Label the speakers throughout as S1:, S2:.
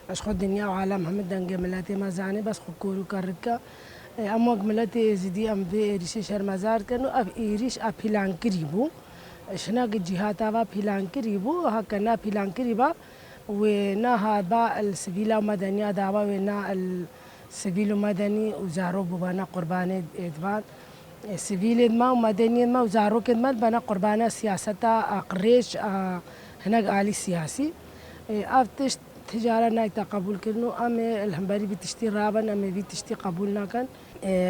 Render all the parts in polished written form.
S1: أشخو الدنيا وعالم هم الدنجة ملاتي ما زاني بس خكورو كركا أموج ملاتي زدي أم في ريش شرمزار كانوا أب إيريش أبيلان كريبو شنا الجهات أبا بيلان كريبو هكنا بيلان كريبا ونا هذا السبيل ومدني دعوة ونا السبيل ومدني وزارو بنا قربان إدبان سبيل ما ومدني ما وزارو كدمت بنا قربان سياسة قريش هناك آلي سياسي أفتش تجارة نايتا قبول كنو أمي الهمبري بتشتي رابن أمي بتشتي قبولنا كان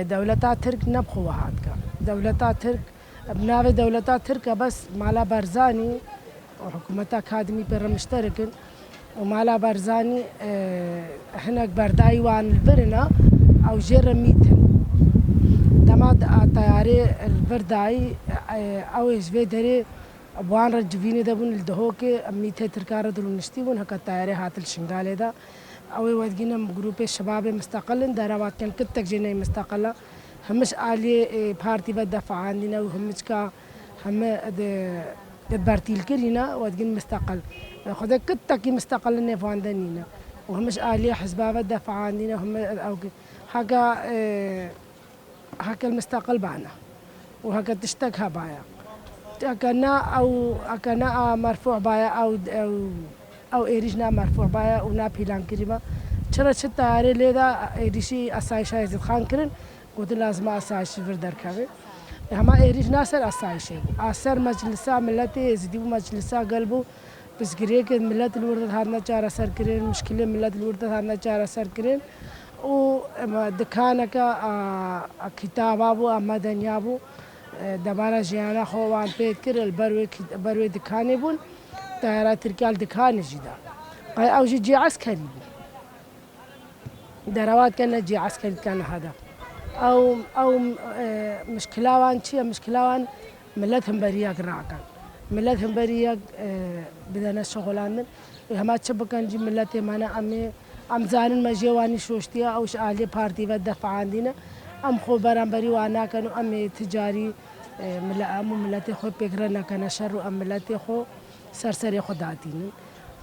S1: دولة ترك نبخو هاد كان دولة ترك بناوي دولة ترك بس مالا برزاني وحكومة أكاديمي برا مشتركن ومالا برزاني هناك برداي وان البرنا أو جرى ميتن دما طياري البرداي أو يجبي دري وان رجفيني دبون الدهوكي ميتة تركارة دلون نشتيون هكا طياري هات الشنغالي دا أو يودجينا جروب الشباب مستقلن داروات كان كتك جينا مستقلة همش آلي بارتي بدفع عندنا وهمش كا هم بارتي الكرينا ودجين مستقل خذ كتك مستقل نفاندنينا وهمش آلي حزباب بدفع عندنا هم أو هكا هكا المستقل بعنا وهكا تشتكها بايا أكنا مرفوع بايا أو إيرجنا مرفوع بايا ونا بيلان كريما ترى شتاري لذا إيرشي أسايشة يزيد خان كرن قلت لازم أسايش في دركبه هما إيرج ناصر أسايشة أسر مجلسا ملتي يزيدوا مجلسا قلبه بس قريك ملت الورد هذا جار أسر كرين مشكلة ملت الورد هذا جار أسر كرين ودكانك كتابابو أما دنيابو دبانا جيانا خوان بيت كر البروي دكاني بون طيارات تركيال دكاني جدا أو جي عسكري دروات كان جي عسكري كان هذا أو مشكلة وان شيء مشكلة وان ملتهم برياق راكان ملتهم برياق بدنا شغلان هما تشبكان جي ملتي مانا أم زانن مجيواني شوشتيا أو شآلي بارتي بدفع عندنا أم خبران بري وانا كانوا أم تجاري ملتي خو بيكرنا كان شر أم ملتي خو سرسري خداتين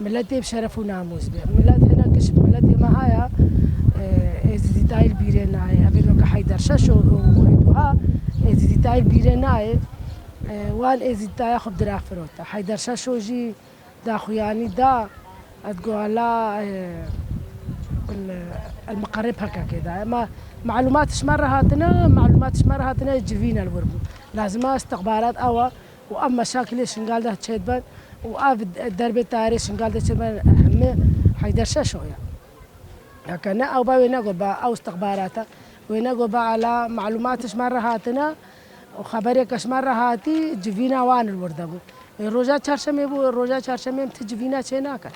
S1: ملتي بشرف وناموس به ملت هنا كشف ملتي ما هيا ازديتاي البيرناي أبيدو كحيدر شاشو وهيدوها ازديتاي البيرناي وان ازديتاي خب درافروتا حيدر شاشو جي دا خوياني دا تقول المقرب هكا كذا ما معلومات مرة هاتنا جفينا الوربو لازم استخبارات وأما مشاكل شنقال ده تشيدبان الدرب التاريخ شنقال ده تشيدبان أهم حيدر شوية لكن أو بينقول أو استخباراتها وينقول على معلومات مرة هاتنا وخبرك مرة هاتي جفينا وان الوردبو الرجال شارشمي تجفينا شيناك